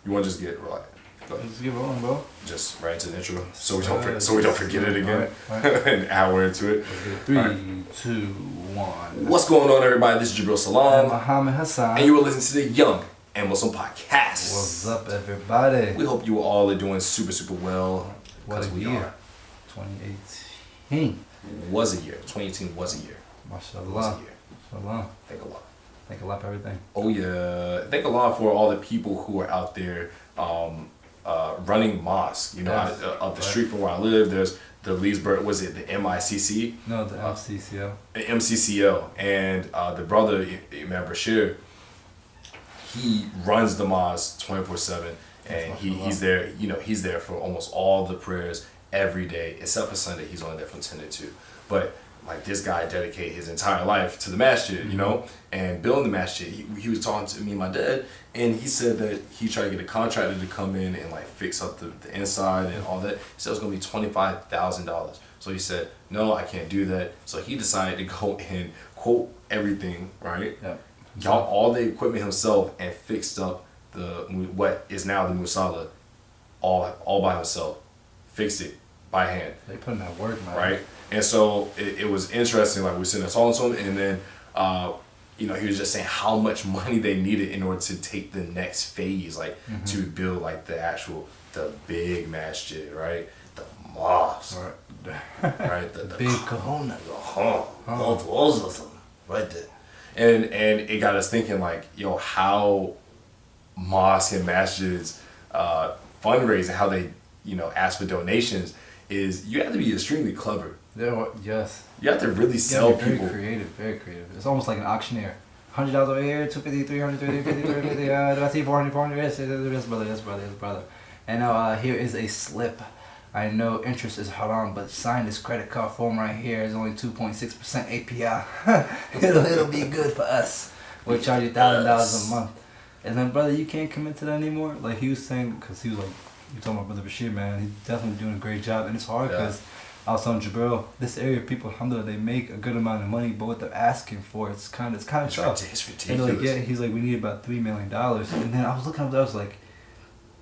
You want to just get right? Let's get rolling, bro. Just right into the intro, so we don't forget it again. All right. An hour into it. 3, 2, 1. What's going on, everybody? This is Jabril Salaam. Muhammad Hassan. And you are listening to the Young and Muslim Podcast. What's up, everybody? We hope you all are doing super well. What a year. 2018. Was a year. 2018 was a year. Mashallah. Was a year. Mashallah. Thank Allah. Thank Allah for everything. Oh yeah. Thank Allah for all the people who are out there running mosques. You know, Yes. up the street from where I live, there's the Leesburg, was it the MICC? No, the MCCL. MCCL. And the brother, Imam Bashir, he runs the mosque 24/7, and he's there. You know, he's there for almost all the prayers every day, except for Sunday. He's only there from 10 to 2. But like, this guy dedicated his entire life to the Masjid, you know, and building the Masjid. He was talking to me and my dad, and he said that he tried to get a contractor to come in and like fix up the inside and all that. He said it was gonna be $25,000. So he said, no, I can't do that. So he decided to go and quote everything, right? Yeah. Got all the equipment himself and fixed up what is now the Musalla all by himself. Fixed it by hand. They put in that work, man. Right? And so it was interesting, like we were sitting there talking to him, and then you know, he was just saying how much money they needed in order to take the next phase, like to build like the big masjid, right? The mosque. Right? The big kahuna. Multiples of them. Right there. And it got us thinking, like, yo, how mosques and masjids fundraising, how they, you know, ask for donations, is you have to be extremely clever. Yes. You have to really sell people. Very creative. It's almost like an auctioneer. $100 over here, 250, 300, 350, 350, do I see 400, 400, yes, brother. And now here is a slip. I know interest is haram, but sign this credit card form right here. It's only 2.6% API. it'll be good for us. We'll charge you $1,000 a month. And then, brother, you can't commit to that anymore. Like he was saying, because he was like, you talking about Brother Bashir, man, he's definitely doing a great job. And it's hard because I was telling Jabril, this area of people, alhamdulillah, they make a good amount of money, but what they're asking for, it's kind of tough. It's ridiculous. And like, yeah, he's like, we need about $3 million. And then I was looking up there, I was like,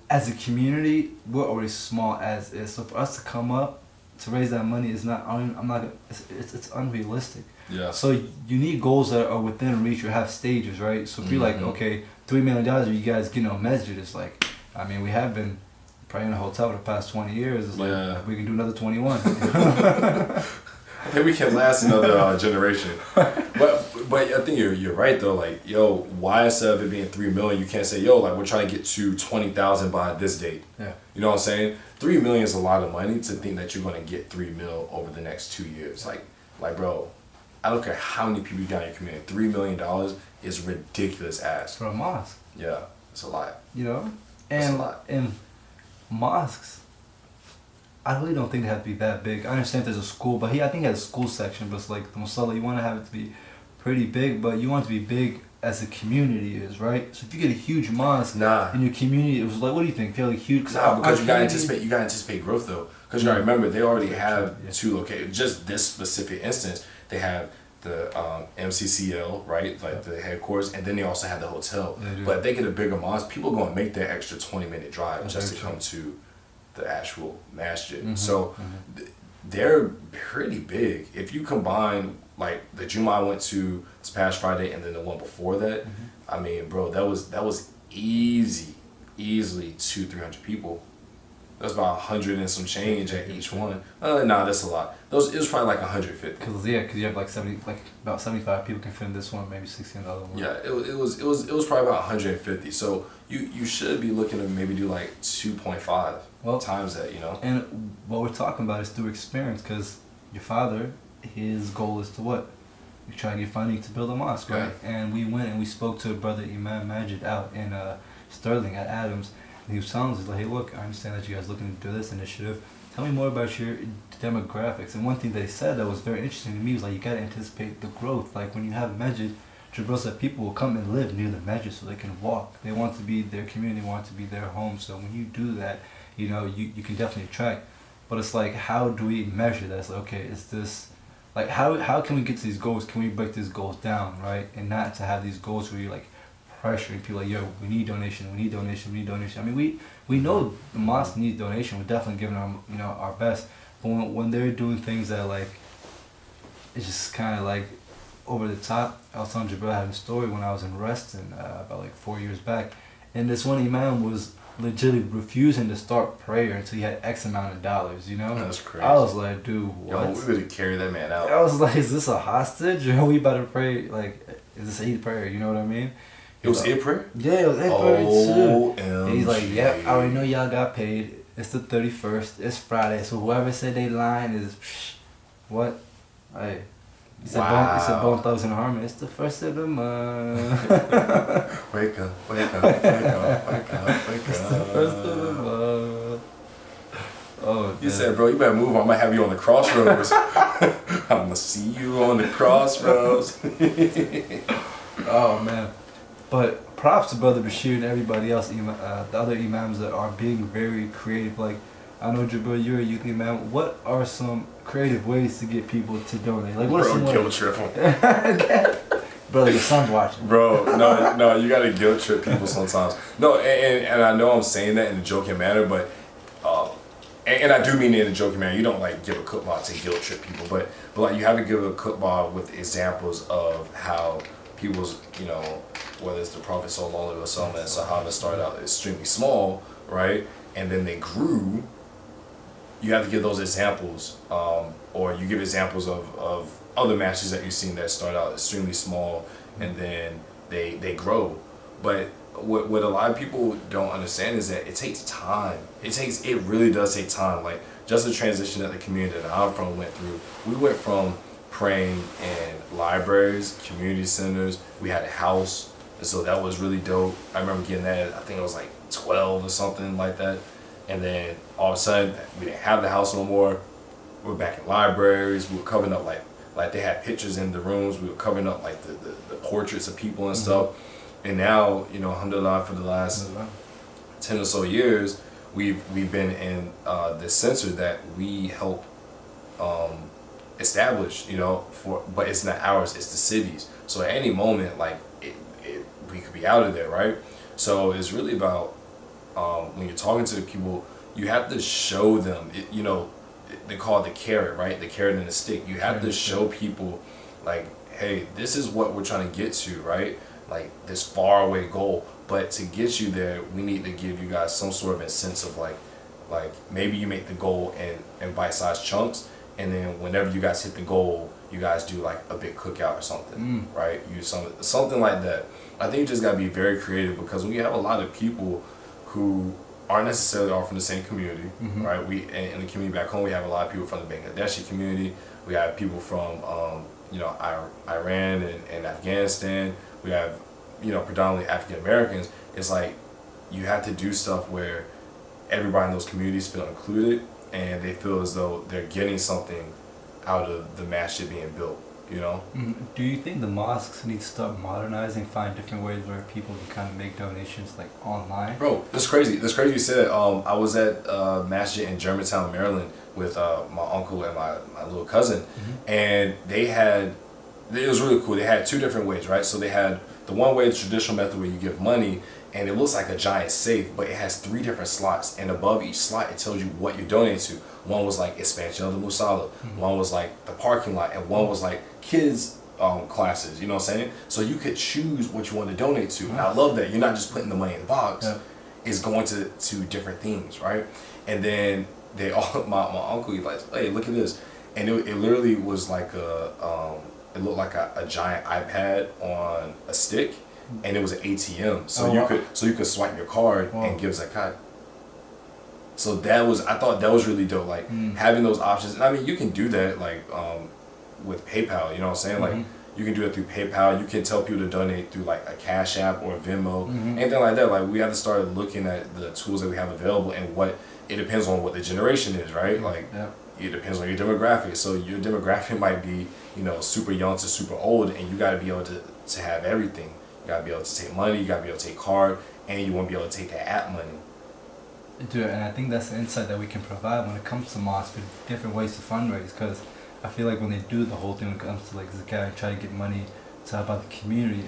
as a community, we're already small as is. So for us to come up to raise that money is not, it's unrealistic. Yeah. So you need goals that are within reach or have stages, right? So if you're like, okay, $3 million, you guys getting on Masjid, it's like, I mean, we have been probably in a hotel for the past 20 years. It's like, we can do another 21. I think we can last another generation. But I think you're right though. Like, yo, why instead of it being 3 million, you can't say, yo, like, we're trying to get to 20,000 by this date. Yeah. You know what I'm saying? 3 million is a lot of money to think that you're gonna get 3 mil over the next 2 years. Like, bro, I don't care how many people you got in your community. $3 million is ridiculous ass. For a mosque. Yeah, it's a lot. You know? It's a lot. And mosques, I really don't think they have to be that big. I understand there's a school, but I think it has a school section, but it's like the Musalla, you want to have it to be pretty big, but you want it to be big as the community is, right? So if you get a huge mosque in your community, it was like, what do you think? Fairly huge? Because you gotta anticipate growth though. Because you gotta remember, they already have 2 locations. Just this specific instance, they have the MCCL, right, like the headquarters, and then they also have the hotel. But if they get a bigger mosque, people are gonna make that extra 20-minute drive just to come to the actual masjid. So they're pretty big. If you combine like the Juma I went to this past Friday and then the one before that, I mean, bro, that was easily 200-300 people. That's about 100 and some change at each one. Nah, that's a lot. It was probably like 150. Cause you have like about 75 people can fit in this one, maybe 60 in the other one. Yeah, it was probably about 150. So you should be looking to maybe do like 2.5 times that, you know. And what we're talking about is through experience, cause your father, his goal is to what? You try to get funding to build a mosque, right? Yeah. And we went and we spoke to brother Imam Masjid out in Sterling at Adams. And he was telling us, he's like, hey, look, I understand that you guys are looking to do this initiative. Tell me more about your demographics. And one thing they said that was very interesting to me was like, you got to anticipate the growth. Like when you have a masjid, Jabril said people will come and live near the masjid so they can walk. They want to be their community, want to be their home. So when you do that, you know, you can definitely attract. But it's like, how do we measure that? It's like, okay, is this, like, how can we get to these goals? Can we break these goals down, right? And not to have these goals where you're like pressuring people like, yo, we need donation. I mean, we know the mosque needs donation. We're definitely giving them, our best. But when they're doing things that like, it's just kind of like over the top. I was telling Jabril, I had a story when I was in Reston about like 4 years back, and this one imam was legitimately refusing to start prayer until he had X amount of dollars. That's crazy. I was like, dude, what? Yo, we better carry that man out. I was like, is this a hostage or we about to pray? Like, is this Eid prayer? You know what I mean? It was Eid prayer? Yeah, it was Eid prayer too. And he's like, OMG. yep, I already know y'all got paid. It's the 31st. It's Friday. So whoever said they lying is, what? Hey. He said, bone thugs and harmony. It's the first of the month. Wake up. It's the first of the month. Oh, you said, bro, you better move. I'm going to have you on the crossroads. I'm going to see you on the crossroads. Oh, man. But props to Brother Bashir and everybody else, the other imams that are being very creative. Like, I know, Jabril, you're a youth imam. What are some creative ways to get people to donate? Like, what are some guilt trip them. Brother, your son's watching. Bro, no, you gotta guilt trip people sometimes. No, and I know I'm saying that in a joking manner, but and I do mean it in a joking manner. You don't like give a khutbah to guilt trip people, but like you have to give a khutbah with examples of how people's, whether it's the Prophet Sallallahu Alaihi Wasallam and Sahaba started out extremely small, right, and then they grew. You have to give those examples, or you give examples of other matches that you've seen that start out extremely small and then they grow. But what a lot of people don't understand is that it takes time. It really does take time. Like just the transition that the community that I'm from went through. We went from praying in libraries, community centers. We had a house, and so that was really dope. I remember getting that. I think it was like 12 or something like that. And then all of a sudden, we didn't have the house no more. We were back in libraries. We were covering up like they had pictures in the rooms. We were covering up like the portraits of people and stuff. And now, alhamdulillah, for the last 10 or so years, we've been in this center that we help establish, but it's not ours, it's the city's. So at any moment, like we could be out of there, right? So it's really about when you're talking to the people, you have to show them, they call it the carrot, right? The carrot and the stick. You have to show people, like, hey, this is what we're trying to get to, right? Like this far away goal. But to get you there, we need to give you guys some sort of a sense of like maybe you make the goal in bite-sized chunks, and then whenever you guys hit the goal, you guys do like a big cookout or something, right? Use something like that. I think you just gotta be very creative, because when you have a lot of people who aren't necessarily all from the same community, right? We in the community back home, we have a lot of people from the Bangladeshi community. We have people from Iran and Afghanistan. We have predominantly African Americans. It's like you have to do stuff where everybody in those communities feel included and they feel as though they're getting something out of the masjid being built. Do you think the mosques need to start modernizing, find different ways where people can kind of make donations like online? Bro, that's crazy. That's crazy you said. I was at Masjid in Germantown, Maryland with my uncle and my little cousin, and it was really cool. They had two different ways, right? So they had the one way, the traditional method where you give money, and it looks like a giant safe, but it has 3 different slots, and above each slot it tells you what you're donating to. One was like expansion of the Musala, one was like the parking lot, and one was like kids classes, you know what I'm saying? So you could choose what you want to donate to. And I love that. You're not just putting the money in the box. Yeah. It's going to different things, right? And then my uncle, he's like, hey, look at this. And it literally was like it looked like a giant iPad on a stick, and it was an ATM. So you could swipe your card and give Zakat. So I thought that was really dope, like having those options. And I mean, you can do that like with PayPal, you know what I'm saying? Like you can do it through PayPal. You can tell people to donate through like a Cash App or a Venmo, anything like that. Like we have to start looking at the tools that we have available, and it depends on what the generation is, right? Like it depends on your demographic. So your demographic might be, super young to super old, and you got to be able to have everything. You got to be able to take money, you got to be able to take card, and you want to be able to take that app money. Dude, and I think that's the insight that we can provide when it comes to mosques with different ways to fundraise, because I feel like when they do the whole thing when it comes to like Zakat and try to get money to help out the community,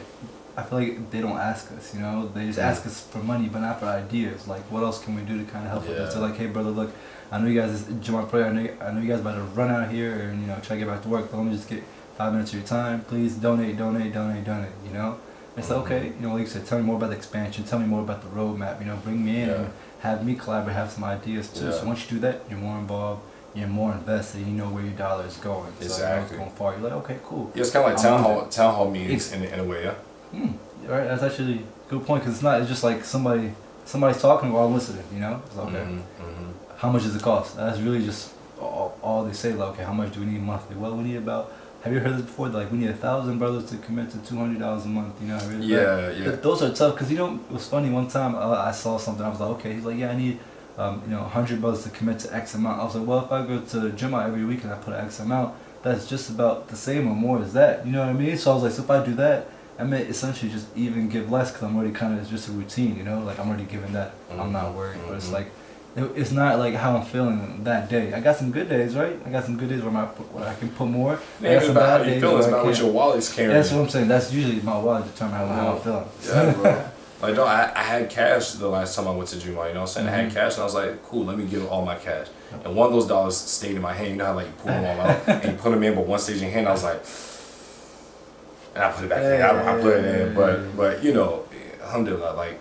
I feel like they don't ask us, you know. They just ask us for money, but not for ideas. Like, what else can we do to kind of help with this? They're like, hey, brother, look, I know you guys, Jamaat prayer, I know you guys about to run out here and, you know, try to get back to work, but let me just get 5 minutes of your time. Please donate, you know. It's like, okay, you know, like you said, tell me more about the expansion, tell me more about the roadmap, you know, bring me in and have me collaborate, have some ideas too. So once you do that, you're more involved, you're more invested, and you know where your dollar is going. So you know it's going far. You're like, okay, cool. Yeah, it's kind of like town hall meetings in a way, Right, that's actually a good point, because it's just like somebody's talking while I'm listening, you know? It's like, okay, how much does it cost? That's really just all they say, like, okay, how much do we need monthly? Well, we need about, have you heard this before? Like, we need 1,000 brothers to commit to $200 a month, you know? Yeah. Those are tough, because, you know, it was funny, one time I saw something, I was like, okay, he's like, yeah, I need, 100 brothers to commit to X amount. I was like, well, if I go to Juma every week and I put X amount, that's just about the same or more as that, you know what I mean? So I was like, so if I do that, I may essentially just even give less, because I'm already kind of, it's just a routine, you know? Like, I'm already giving that, I'm not worried, but it's like, it's not like how I'm feeling that day. I got some good days, right? I got some good days where I can put more. Yeah, it's about how you feeling, it's about what your wallet's carrying. That's what I'm saying. That's usually my wallet determine how I'm feeling. Yeah, bro. Like, no, I had cash the last time I went to Juma, you know what I'm saying? I had cash, and I was like, cool, let me give all my cash. And one of those dollars stayed in my hand. You know how, like, you pull them all out, and you put them in, but one stays in your hand. I was like, and I put it back in. I put it in, but you know, alhamdulillah, like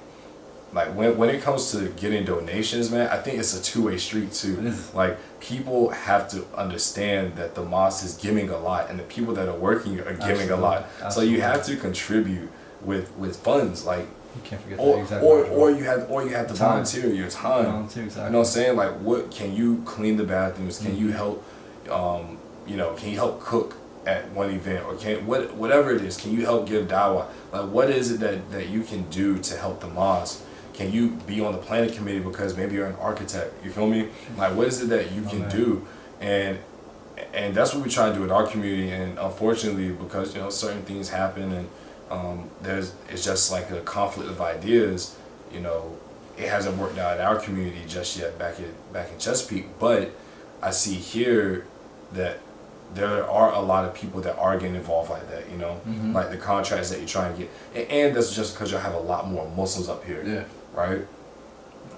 when it comes to getting donations, man, I think it's a two-way street too. Like, people have to understand that the mosque is giving a lot, and the people that are working are giving a lot. So you have to contribute with funds, like. You can't forget that exactly. Or you have to volunteer your time. Volunteer, exactly. You know what I'm saying? Like, what can you clean the bathrooms? Can you help? You know, can you help cook at one event, or whatever it is? Can you help give dawah? Like, what is it that you can do to help the mosque? Can you be on the planning committee because maybe you're an architect? You feel me? Like, what is it that you can do? And that's what we try to do in our community. And unfortunately, because, you know, certain things happen, and it's just like a conflict of ideas. You know, it hasn't worked out in our community just yet back in Chesapeake. But I see here that there are a lot of people that are getting involved like that. You know, like the contracts that you're trying to get, and that's just because you have a lot more Muslims up here. Yeah. Right.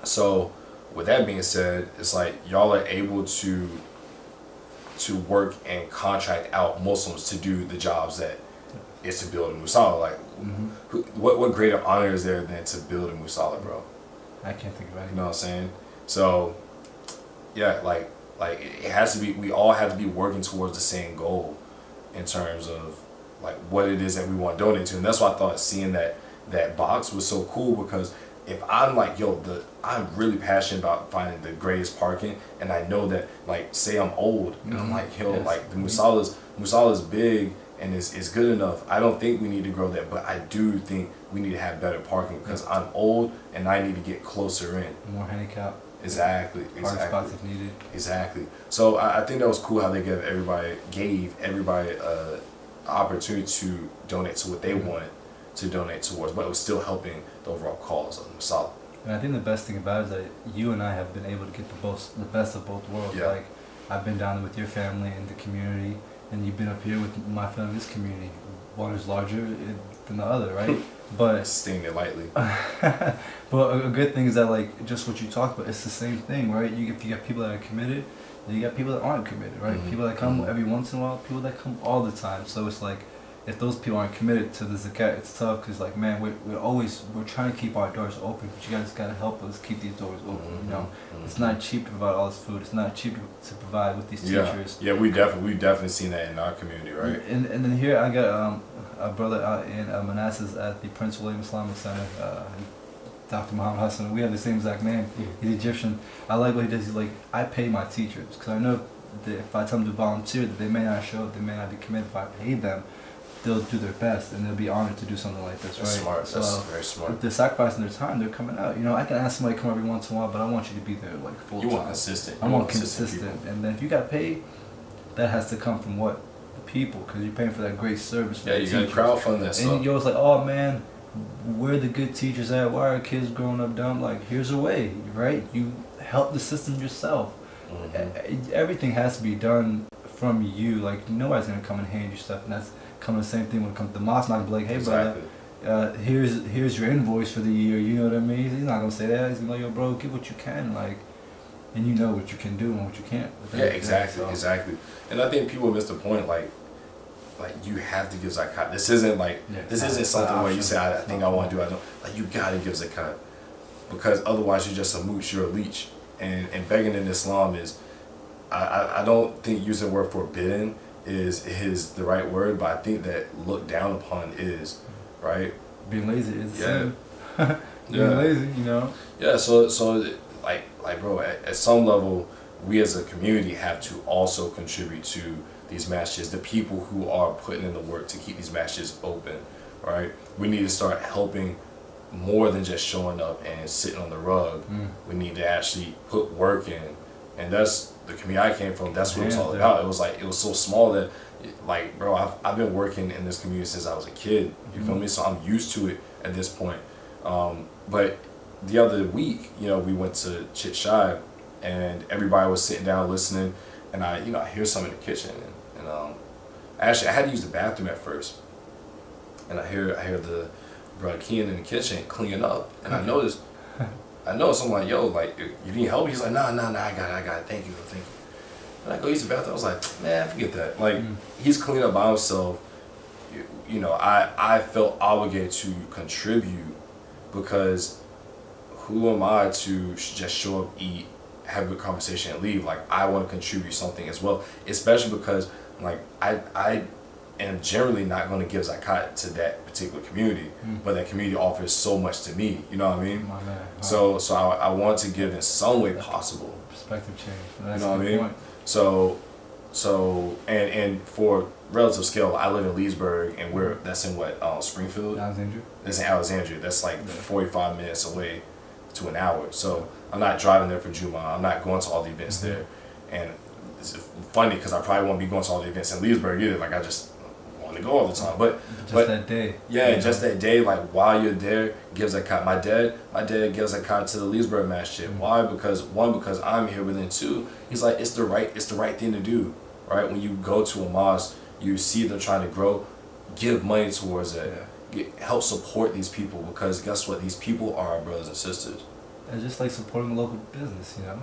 So with that being said, it's like y'all are able to work and contract out Muslims to do the jobs that is to build a musalla. Like, what greater honor is there than to build a musalla, bro? I can't think of anything. You know what I'm saying? So, yeah, like it has to be. We all have to be working towards the same goal in terms of like what it is that we want to donate to, and that's why I thought seeing that box was so cool, because if I'm like, I'm really passionate about finding the greatest parking, and I know that, like, say I'm old, and I'm like, like the musalla's big and it's good enough. I don't think we need to grow that, but I do think we need to have better parking, because I'm old and I need to get closer in. More handicap. Exactly. Park spots if needed. Exactly. So I think that was cool how they gave everybody opportunity to donate to what they wanted to donate towards, but it was still helping the overall cause of the Masala. And I think the best thing about it is that you and I have been able to get the best of both worlds. Yeah. Like, I've been down with your family and the community, and you've been up here with my family, this community. One is larger than the other, right? But sting it lightly. But a good thing is that, like, just what you talked about, it's the same thing, right? You got people that are committed, and you got people that aren't committed, right? People that come every once in a while, people that come all the time. So it's like, if those people aren't committed to the zakat, it's tough, because, like, man, we're trying to keep our doors open, but you guys gotta help us keep these doors open. You know, it's not cheap to provide all this food. It's not cheap to provide with these teachers. Yeah, we've definitely seen that in our community, right? And then here I got a brother out in Manassas at the Prince William Islamic Center, Dr. Muhammad Hassan. We have the same exact name. He's Egyptian. I like what he does. He's like, I pay my teachers, because I know that if I tell them to volunteer, that they may not show up, they may not be committed. If I pay them, they'll do their best, and they'll be honored to do something like this. That's right? Smart. So that's very smart. If they're sacrificing their time, they're coming out. You know, I can ask somebody to come every once in a while, but I want you to be there like full time. You want consistent. I want consistent. And then if you got paid, that has to come from what? The people, because you're paying for that great service. For you got to crowdfund that stuff. And you're always like, oh man, where are the good teachers at? Why are kids growing up dumb? Like, here's a way, right? You help the system yourself. Everything has to be done from you. Like, nobody's gonna come and hand you stuff, and that's kind of the same thing when it comes to the mosque. Not gonna be like, hey brother, here's your invoice for the year. You know what I mean? He's not gonna say that. He's gonna be like, yo, bro, get what you can, like, and you know what you can do and what you can't. Yeah, exactly. And I think people miss the point, like you have to give zakat. This isn't something where you say, I think I want to do. I don't. Like, you gotta give zakat, because otherwise you're just a mooch. You're a leech. And begging in Islam is, I don't think using the word forbidden is the right word, but I think that looked down upon is, right? Being lazy is being lazy, you know. Yeah. So like bro, at some level, we as a community have to also contribute to these masjids, the people who are putting in the work to keep these masjids open, right? We need to start helping more than just showing up and sitting on the rug. We need to actually put work in, and that's the community I came from. That's what it was all about. It was so small that, like, bro, I've been working in this community since I was a kid. You feel me? So I'm used to it at this point. But the other week, we went to Chit Shai, and everybody was sitting down listening, and I hear something in the kitchen, and actually I had to use the bathroom at first, and I hear the bro Kean in the kitchen cleaning up, and I noticed I'm like, yo, like, you need help? He's like, nah, I got it, thank you. And I go use the bathroom. I was like, man, forget that. Like, he's cleaning up by himself. I felt obligated to contribute, because who am I to just show up, eat, have a good conversation, and leave? Like, I want to contribute something as well, especially because, like, I am generally not going to give zakat to that particular community, but that community offers so much to me. You know what I mean? So I want to give in some way possible. Perspective change. That's, you know what I mean? Point. So and for relative scale, I live in Leesburg, and that's in what, Springfield? Alexandria. That's in Alexandria. That's like 45 minutes away to an hour. So I'm not driving there for Juma. I'm not going to all the events there. And it's funny because I probably won't be going to all the events in Leesburg either. Like, I just want to go all the time. But that day. Yeah, just that day. Like, while you're there, gives zakat. My dad gives zakat to the Leesburg Masjid. Why? Because I'm here, but then two, he's like, it's the right thing to do, right? When you go to a mosque, you see them trying to grow, give money towards it. Help support these people, because guess what? These people are our brothers and sisters. It's just like supporting the local business, you know?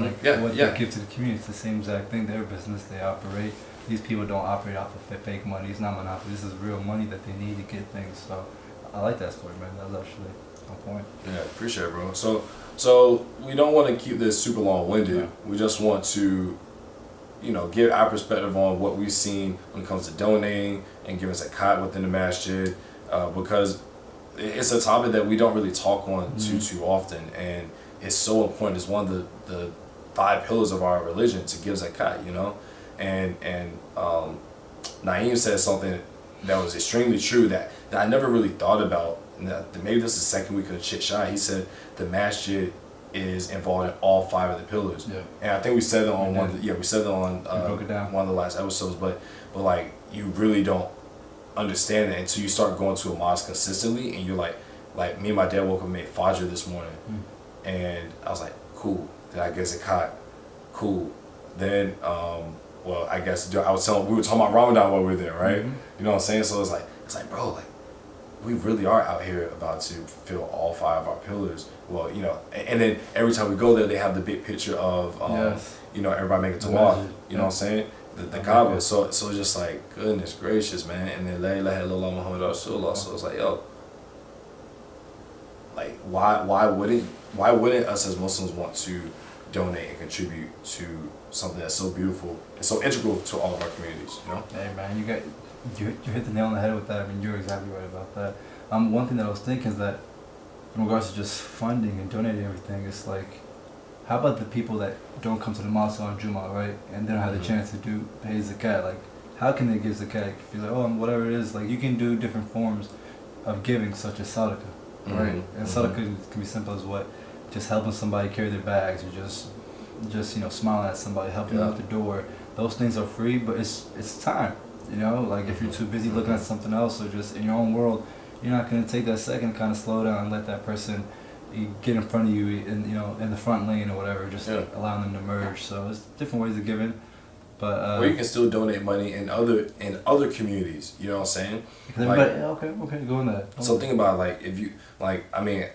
Like, what they give to the community, it's the same exact thing. Their business, they operate. These people don't operate off of fake money. It's not monopoly. This is real money that they need to get things. So I like that story, man. That was actually on point. Yeah, appreciate it, bro. So we don't want to keep this super long-winded. Yeah. We just want to, give our perspective on what we've seen when it comes to donating and giving zakat within the masjid, because it's a topic that we don't really talk on too often, and it's so important. It's one of the 5 pillars of our religion to give zakat, and Naeem said something that was extremely true that I never really thought about. And that maybe this is the second week of Chit Shai. He said the masjid is involved in all 5 of the pillars. Yeah. And I think we said it on one of the last episodes, but like, you really don't understand it until you start going to a mosque consistently, and you're like me and my dad woke up and made fajr this morning, and I was like, cool. Then I guess zakat, cool. Then I guess I was telling, we were talking about Ramadan while we were there, right? You know what I'm saying? So it's like, bro, like, we really are out here about to fulfill all 5 of our pillars. Well, and then every time we go there, they have the big picture of everybody making tawaf. You know what I'm saying? The Kaaba. So it's just like, goodness gracious, man. And then La ilaha illallah Muhammad Rasulullah. So it's like, yo, like, why wouldn't us as Muslims want to donate and contribute to something that's so beautiful and so integral to all of our communities, Hey, man, you hit the nail on the head with that. I mean, you're exactly right about that. One thing that I was thinking is that in regards to just funding and donating everything, it's like, how about the people that don't come to the mosque on Juma, right? And they don't have the chance to pay zakat. Like, how can they give zakat? If you're like, whatever it is, like, you can do different forms of giving, such as sadaqah, right? And sadaqah can be simple as what? Just helping somebody carry their bags, or just smiling at somebody, helping them out the door. Those things are free, but it's time. Like, if you're too busy looking at something else, or just in your own world, you're not gonna take that second, kind of slow down and let that person get in front of you in the front lane or whatever, just allowing them to merge. So there's different ways of giving, But or you can still donate money in other communities. You know what I'm saying? Everybody, okay, go on that. So think about like if you like, I mean,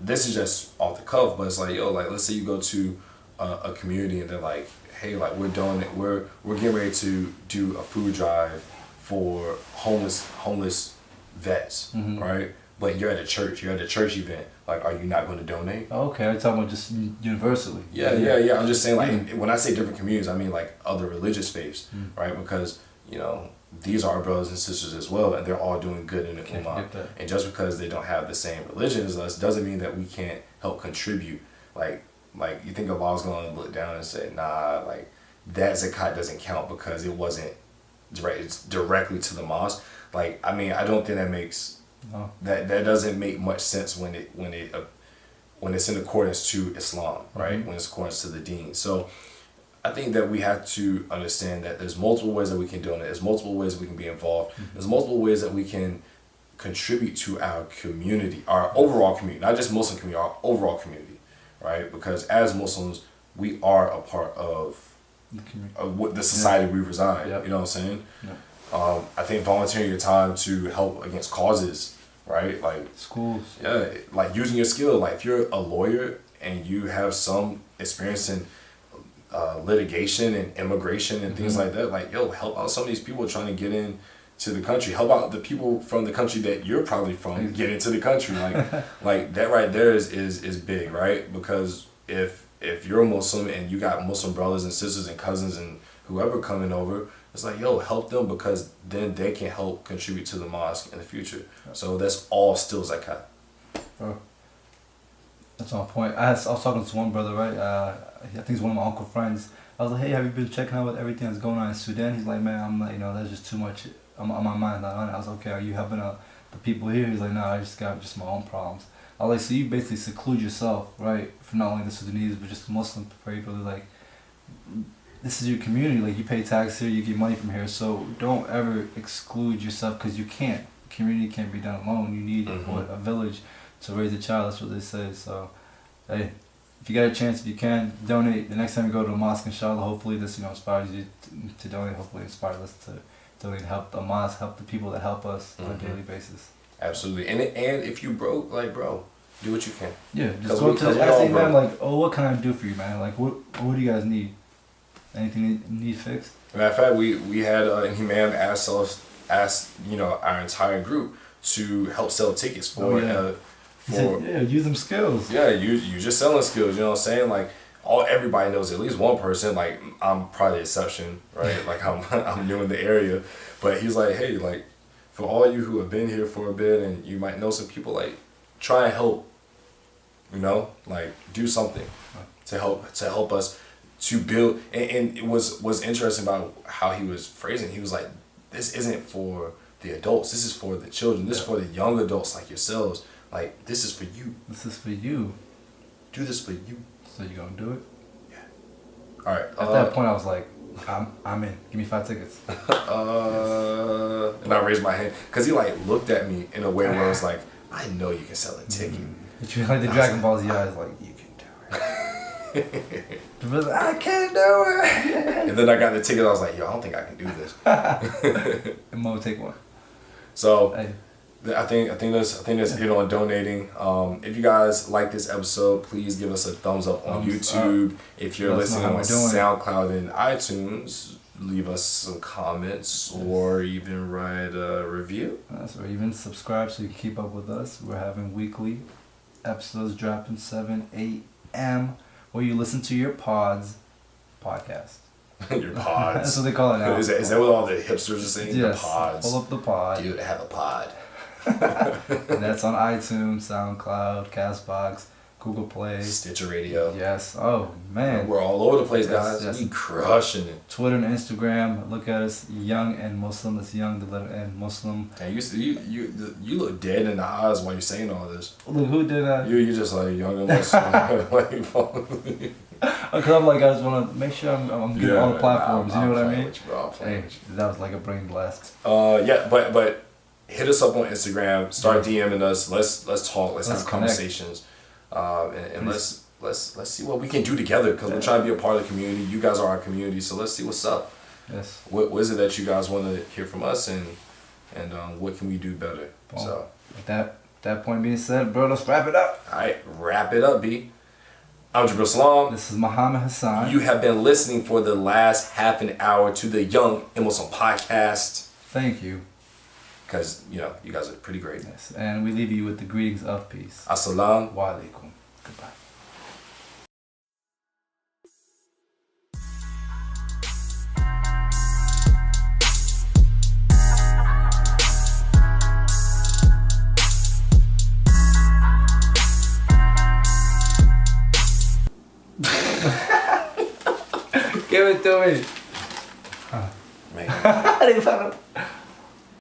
this is just off the cuff, but it's like, yo, like let's say you go to a community and they're like, hey, like we're getting ready to do a food drive for homeless vets, right? But you're at a church event. Like, are you not going to donate? Okay, I'm talking about just universally. Yeah. I'm just saying, like, when I say different communities, I mean like other religious faiths, right? Because these are our brothers and sisters as well, and they're all doing good in the Ummah. And just because they don't have the same religion as us doesn't mean that we can't help contribute. Like you think Allah's going to look down and say, nah, like that zakat doesn't count because it wasn't directly to the mosque. Like, I mean, I don't think that makes that doesn't make much sense when it's in accordance to Islam, right? When it's accordance to the Deen. So I think that we have to understand that there's multiple ways that we can donate. There's multiple ways that we can be involved. There's multiple ways that we can contribute to our community, our overall community, not just Muslim community, our overall community, right? Because as Muslims, we are a part of the society we reside. You know what I'm saying? I think volunteering your time to help against causes, right? Like schools. Yeah, like using your skill. Like if you're a lawyer and you have some experience in litigation and immigration and things like that, like, yo, help out some of these people trying to get in to the country. Help out the people from the country that you're probably from get into the country. Like that right there is big, right? Because if you're a Muslim and you got Muslim brothers and sisters and cousins and whoever coming over, it's like, yo, help them, because then they can help contribute to the mosque in the future. So that's all still zakat. That's on point. I was talking to one brother, right? I think he's one of my uncle friends. I was like, hey, have you been checking out everything that's going on in Sudan? He's like, man, I'm like, that's just too much on my mind. Not on it. I was like, okay, are you helping out the people here? He's like, no, I just got my own problems. I was like, so you basically seclude yourself, right, from not only the Sudanese but just the Muslim people. Like, this is your community. Like, you pay tax here, you get money from here. So don't ever exclude yourself, because you can't. Community can't be done alone. You need a village to raise a child. That's what they say. So, hey, if you got a chance, if you can, donate. The next time you go to a mosque, inshallah, hopefully this inspires you to donate. Hopefully inspires us to donate, help the mosque, help the people that help us on a daily basis. Absolutely. And if you broke, like, bro, do what you can. Yeah, just go to the man, like, oh, what can I do for you, man? Like, what do you guys need? Anything you need fixed? Matter of fact, we had an imam asked our entire group to help sell tickets for he said, use them skills. Yeah, you just selling skills. You know what I'm saying? Like, everybody knows at least one person. Like, I'm probably the exception, right? Like, I'm new in the area, but he's like, hey, like, for all you who have been here for a bit and you might know some people, like, try and help. Like, do something to help us to build. And it was interesting about how he was phrasing. He was like, this isn't for the adults. This is for the children. This is for the young adults like yourselves. Like, this is for you. This is for you. Do this for you. So you gonna do it? Yeah. All right. At that point, I was like, I'm in. Give me 5 tickets. And I raised my hand because he like looked at me in a way where I was like, I know you can sell a ticket. You like the Dragon Ball Z eyes, like, you can do it. I can't do it. And then I got the ticket. I was like, yo, I don't think I can do this. And Mo, take one. So, hey. I think that's it on donating. If you guys like this episode, please give us a thumbs up on YouTube. If you're listening on SoundCloud and iTunes, leave us some comments or even write a review. Or even subscribe so you can keep up with us. We're having weekly episodes dropping 7, 8 a.m. where you listen to your podcast. Your pods. That's what they call it now. Is that what all the hipsters are saying? Yes. The pods. Pull up the pod. Dude, I have a pod. And that's on iTunes, SoundCloud, Castbox, Google Play, Stitcher Radio. Yes. Oh man. We're all over the place, guys. Yes. We crushing it. Twitter and Instagram. Look at us, young and Muslim. That's young, the letter N, Muslim. And you look dead in the eyes while you're saying all this. Look, who did that? You just like young and Muslim. Because I'm like, I just want to make sure I'm getting all the platforms. You know what I mean? Hey, that was like a brain blast. But hit us up on Instagram. Start DMing us. Let's talk. Let's have conversations. And let's see what we can do together, because we're trying to be a part of the community. You guys are our community, so let's see what's up. Yes. What is it that you guys want to hear from us, and what can we do better? Boom. So, with that point being said, bro, let's wrap it up. all right, wrap it up, B. I'm Jabril Salaam. This is Muhammad Hassan. You have been listening for the last half an hour to the Young and Muslim podcast. Thank you. Because, you guys are pretty great. Yes, and we leave you with the greetings of peace. As-salam. Wa alaikum. Goodbye. Give it to me. Man.